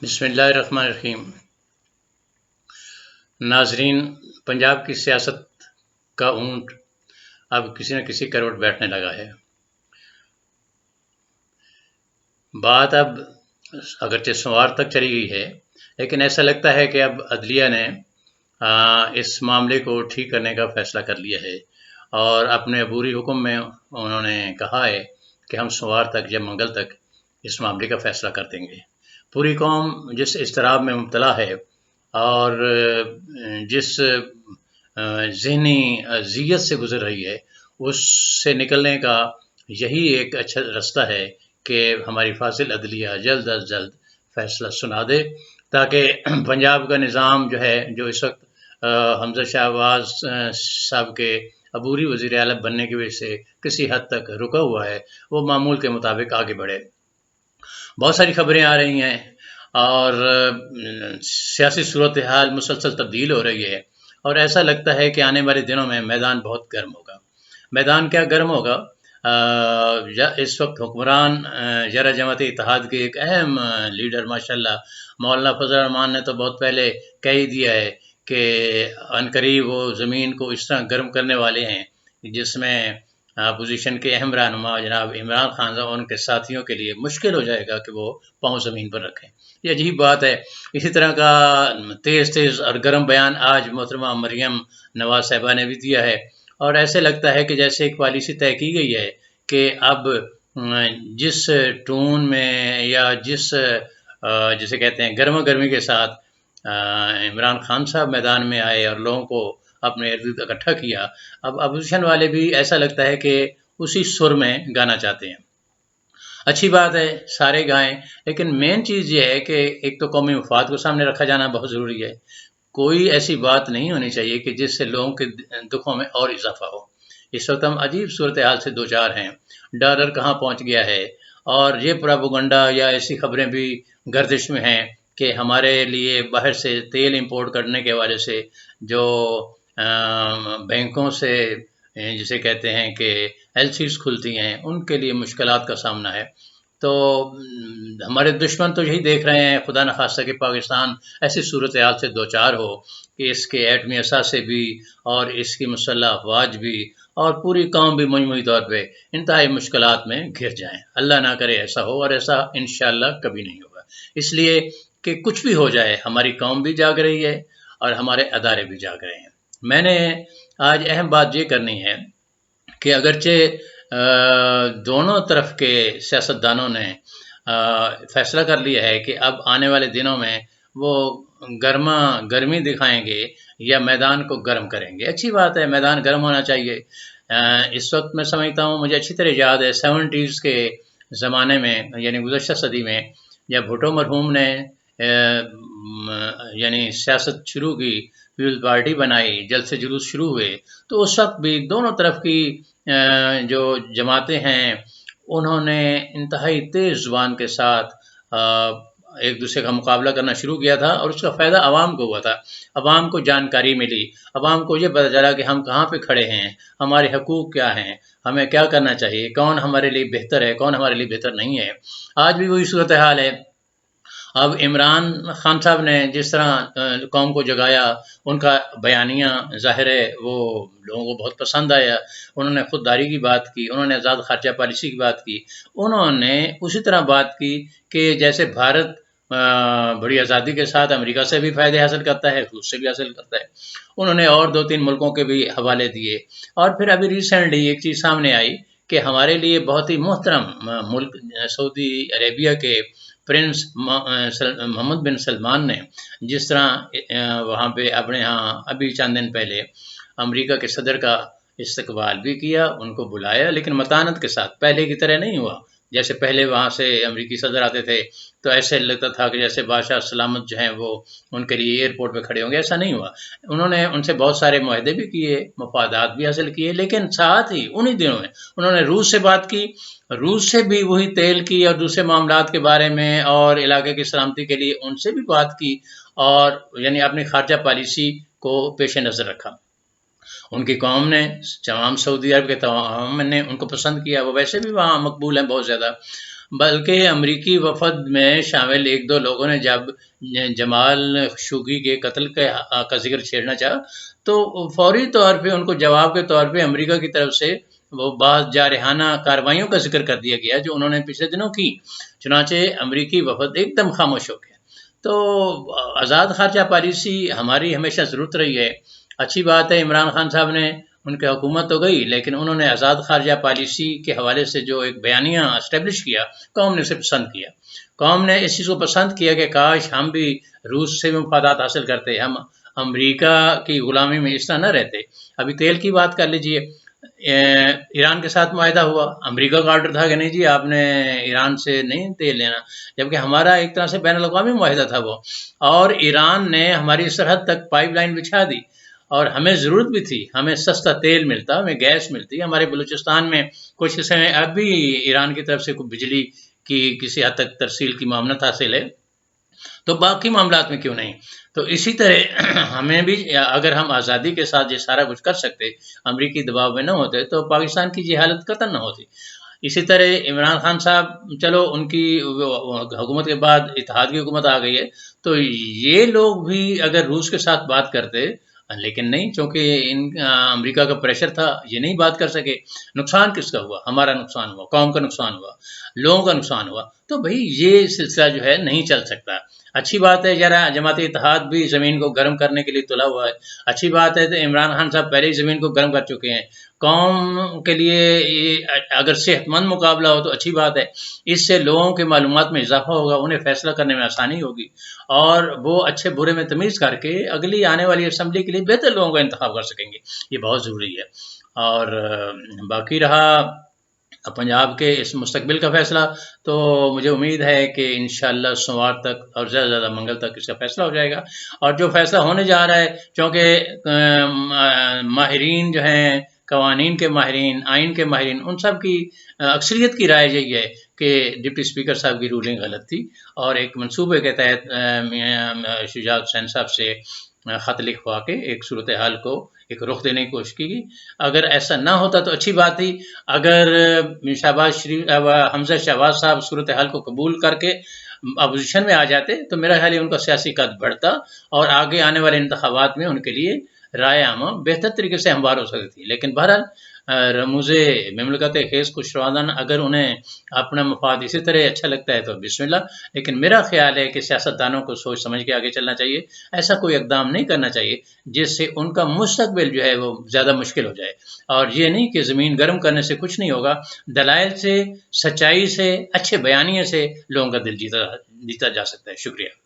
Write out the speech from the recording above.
بسم اللہ الرحمن الرحیم۔ ناظرین، پنجاب کی سیاست کا اونٹ اب کسی نہ کسی کروٹ بیٹھنے لگا ہے۔ بات اب اگرچہ سوار تک چلی گئی ہے، لیکن ایسا لگتا ہے کہ اب عدلیہ نے اس معاملے کو ٹھیک کرنے کا فیصلہ کر لیا ہے، اور اپنے عبوری حکم میں انہوں نے کہا ہے کہ ہم سوار تک یا منگل تک اس معاملے کا فیصلہ کر دیں گے۔ پوری قوم جس اضطراب میں مبتلا ہے اور جس ذہنی اذیت سے گزر رہی ہے، اس سے نکلنے کا یہی ایک اچھا راستہ ہے کہ ہماری فاضل عدلیہ جلد از جلد فیصلہ سنا دے، تاکہ پنجاب کا نظام جو ہے، جو اس وقت حمزہ شہباز صاحب کے عبوری وزیر اعلیٰ بننے کی وجہ سے کسی حد تک رکا ہوا ہے، وہ معمول کے مطابق آگے بڑھے۔ بہت ساری خبریں آ رہی ہیں اور سیاسی صورتحال مسلسل تبدیل ہو رہی ہے، اور ایسا لگتا ہے کہ آنے والے دنوں میں میدان بہت گرم ہوگا۔ میدان کیا گرم ہوگا؟ اس وقت حکمران ذرا جماعت اتحاد کے ایک اہم لیڈر ماشاءاللہ مولانا فضل الرحمان نے تو بہت پہلے کہہ ہی دیا ہے کہ عنقریب وہ زمین کو اس طرح گرم کرنے والے ہیں جس میں اپوزیشن کے اہم رہنما جناب عمران خان صاحب اور ان کے ساتھیوں کے لیے مشکل ہو جائے گا کہ وہ پاؤں زمین پر رکھیں۔ یہ عجیب بات ہے۔ اسی طرح کا تیز اور گرم بیان آج محترمہ مریم نواز صاحبہ نے بھی دیا ہے، اور ایسے لگتا ہے کہ جیسے ایک پالیسی طے کی گئی ہے کہ اب جس ٹون میں یا جسے کہتے ہیں گرما گرمی کے ساتھ عمران خان صاحب میدان میں آئے اور لوگوں کو اپنے ارد اکٹھا کیا، اب اپوزیشن والے بھی ایسا لگتا ہے کہ اسی سر میں گانا چاہتے ہیں۔ اچھی بات ہے، سارے گائیں، لیکن مین چیز یہ ہے کہ ایک تو قومی مفاد کو سامنے رکھا جانا بہت ضروری ہے۔ کوئی ایسی بات نہیں ہونی چاہیے کہ جس سے لوگوں کے دکھوں میں اور اضافہ ہو۔ اس وقت ہم عجیب صورتحال سے دوچار ہیں، ڈالر کہاں پہنچ گیا ہے، اور یہ پروپیگنڈا یا ایسی خبریں بھی گردش میں ہیں کہ ہمارے لیے باہر سے تیل امپورٹ کرنے کے حوالے سے جو بینکوں سے جسے کہتے ہیں کہ ایل سیز کھلتی ہیں، ان کے لیے مشکلات کا سامنا ہے۔ تو ہمارے دشمن تو یہی دیکھ رہے ہیں، خدا نخواستہ کہ پاکستان ایسی صورتحال سے دوچار ہو کہ اس کے ایٹمی اثاثے بھی اور اس کی مسلح افواج بھی اور پوری قوم بھی مجموعی طور پہ انتہائی مشکلات میں گھر جائیں۔ اللہ نہ کرے ایسا ہو، اور ایسا انشاءاللہ کبھی نہیں ہوگا۔ اس لیے کہ کچھ بھی ہو جائے، ہماری قوم بھی جاگ رہی ہے اور ہمارے ادارے بھی جاگ رہے ہیں۔ میں نے آج اہم بات یہ کرنی ہے کہ اگرچہ دونوں طرف کے سیاستدانوں نے فیصلہ کر لیا ہے کہ اب آنے والے دنوں میں وہ گرمی دکھائیں گے یا میدان کو گرم کریں گے۔ اچھی بات ہے، میدان گرم ہونا چاہیے۔ اس وقت میں سمجھتا ہوں، مجھے اچھی طرح یاد ہے 70s کے زمانے میں، یعنی گزشتہ صدی میں، جب بھٹو مرحوم نے یعنی سیاست شروع کی، پیپلز پارٹی بنائی، جلد سے جلوس شروع ہوئے، تو اس وقت بھی دونوں طرف کی جو جماعتیں ہیں انہوں نے انتہائی تیز زبان کے ساتھ ایک دوسرے کا مقابلہ کرنا شروع کیا تھا، اور اس کا فائدہ عوام کو ہوا تھا۔ عوام کو جانکاری ملی، عوام کو یہ پتہ چلا کہ ہم کہاں پہ کھڑے ہیں، ہمارے حقوق کیا ہیں، ہمیں کیا کرنا چاہیے، کون ہمارے لیے بہتر ہے، کون ہمارے لیے بہتر نہیں ہے۔ آج بھی وہی صورتحال ہے۔ اب عمران خان صاحب نے جس طرح قوم کو جگایا، ان کا بیانیہ ظاہر ہے وہ لوگوں کو بہت پسند آیا۔ انہوں نے خودداری کی بات کی، انہوں نے آزاد خارجہ پالیسی کی بات کی، انہوں نے اسی طرح بات کی کہ جیسے بھارت بڑی آزادی کے ساتھ امریکہ سے بھی فائدے حاصل کرتا ہے، روس سے بھی حاصل کرتا ہے۔ انہوں نے اور 2-3 ملکوں کے بھی حوالے دیے، اور پھر ابھی ریسنٹلی ایک چیز سامنے آئی کہ ہمارے لیے بہت ہی محترم ملک سعودی عربیہ کے پرنس محمد بن سلمان نے جس طرح وہاں پہ اپنے ہاں ابھی چند دن پہلے امریکہ کے صدر کا استقبال بھی کیا، ان کو بلایا، لیکن متانت کے ساتھ، پہلے کی طرح نہیں ہوا۔ جیسے پہلے وہاں سے امریکی صدر آتے تھے تو ایسے لگتا تھا کہ جیسے بادشاہ سلامت جو ہیں وہ ان کے لیے ایئرپورٹ پہ کھڑے ہوں گے، ایسا نہیں ہوا۔ انہوں نے ان سے بہت سارے معاہدے بھی کیے، مفادات بھی حاصل کیے، لیکن ساتھ ہی انہی دنوں میں انہوں نے روس سے بات کی، روس سے بھی وہی تیل کی اور دوسرے معاملات کے بارے میں اور علاقے کی سلامتی کے لیے ان سے بھی بات کی، اور یعنی اپنی خارجہ پالیسی کو پیش نظر رکھا۔ ان کی قوم نے، تمام سعودی عرب کے تمام نے ان کو پسند کیا، وہ ویسے بھی وہاں مقبول ہیں بہت زیادہ۔ بلکہ امریکی وفد میں شامل ایک دو لوگوں نے جب جمال خشوگی کے قتل کا ذکر چھیڑنا چاہا تو فوری طور پہ ان کو جواب کے طور پہ امریکہ کی طرف سے وہ بعض جارحانہ کارروائیوں کا ذکر کر دیا گیا جو انہوں نے پچھلے دنوں کی، چنانچہ امریکی وفد ایک دم خاموش ہو گیا۔ تو آزاد خارجہ پالیسی ہماری ہمیشہ ضرورت رہی ہے۔ اچھی بات ہے عمران خان صاحب نے، ان کی حکومت تو گئی لیکن انہوں نے آزاد خارجہ پالیسی کے حوالے سے جو ایک بیانیہ اسٹیبلش کیا، قوم نے اسے پسند کیا۔ قوم نے اس چیز کو پسند کیا کہ کاش ہم بھی روس سے بھی مفادات حاصل کرتے، ہم امریکہ کی غلامی میں اس طرح نہ رہتے۔ ابھی تیل کی بات کر لیجئے، ایران کے ساتھ معاہدہ ہوا، امریکہ کا آرڈر تھا کہ نہیں جی آپ نے ایران سے نہیں تیل لینا، جبکہ ہمارا ایک طرح سے بین الاقوامی معاہدہ تھا وہ، اور ایران نے ہماری سرحد تک پائپ لائن بچھا دی، اور ہمیں ضرورت بھی تھی، ہمیں سستا تیل ملتا، ہمیں گیس ملتی۔ ہمارے بلوچستان میں کچھ حصے میں اب بھی ایران کی طرف سے بجلی کی کسی حد تک ترسیل کی معاونت حاصل ہے، تو باقی معاملات میں کیوں نہیں؟ تو اسی طرح ہمیں بھی اگر ہم آزادی کے ساتھ یہ سارا کچھ کر سکتے، امریکی دباؤ میں نہ ہوتے، تو پاکستان کی یہ حالت قطعا نہ ہوتی۔ اسی طرح عمران خان صاحب، چلو ان کی حکومت کے بعد اتحاد کی حکومت آ گئی ہے، تو یہ لوگ بھی اگر روس کے ساتھ بات کرتے، لیکن نہیں، چونکہ امریکہ کا پریشر تھا، یہ نہیں بات کر سکے۔ نقصان کس کا ہوا؟ ہمارا نقصان ہوا، قوم کا نقصان ہوا، لوگوں کا نقصان ہوا۔ تو بھائی یہ سلسلہ جو ہے نہیں چل سکتا۔ اچھی بات ہے ذرا جماعت اتحاد بھی زمین کو گرم کرنے کے لیے تلا ہوا ہے، اچھی بات ہے تو عمران خان صاحب پہلے ہی زمین کو گرم کر چکے ہیں۔ قوم کے لیے اگر صحت مند مقابلہ ہو تو اچھی بات ہے، اس سے لوگوں کے معلومات میں اضافہ ہوگا، انہیں فیصلہ کرنے میں آسانی ہوگی، اور وہ اچھے برے میں تمیز کر کے اگلی آنے والی اسمبلی کے لیے بہتر لوگوں کا انتخاب کر سکیں گے۔ یہ بہت ضروری ہے۔ اور باقی رہا پنجاب کے اس مستقبل کا فیصلہ، تو مجھے امید ہے کہ انشاءاللہ سوموار تک اور زیادہ زیادہ منگل تک اس کا فیصلہ ہو جائے گا۔ اور جو فیصلہ ہونے جا رہا ہے، چونکہ ماہرین جو ہیں، قوانین کے ماہرین، آئین کے ماہرین، ان سب کی اکثریت کی رائے یہی ہے کہ ڈپٹی اسپیکر صاحب کی رولنگ غلط تھی، اور ایک منصوبے کے تحت شجاعت حسین صاحب سے خط لکھوا کے ایک صورتحال کو ایک رخ دینے کی کوشش کی گئی۔ اگر ایسا نہ ہوتا تو اچھی بات تھی، اگر حمزہ شہباز صاحب صورتحال کو قبول کر کے اپوزیشن میں آ جاتے تو میرا خیال ہے ان کا سیاسی قد بڑھتا، اور آگے آنے والے انتخابات میں ان کے لیے رائے عامہ بہتر طریقے سے ہموار ہو سکتی تھی۔ لیکن بہرحال رموز مملکت خیز خوش روادن، اگر انہیں اپنا مفاد اسی طرح اچھا لگتا ہے تو بسم اللہ، لیکن میرا خیال ہے کہ سیاستدانوں کو سوچ سمجھ کے آگے چلنا چاہیے، ایسا کوئی اقدام نہیں کرنا چاہیے جس سے ان کا مستقبل جو ہے وہ زیادہ مشکل ہو جائے۔ اور یہ نہیں کہ زمین گرم کرنے سے کچھ نہیں ہوگا، دلائل سے، سچائی سے، اچھے بیانیے سے لوگوں کا دل جیتا جا سکتا ہے۔ شکریہ۔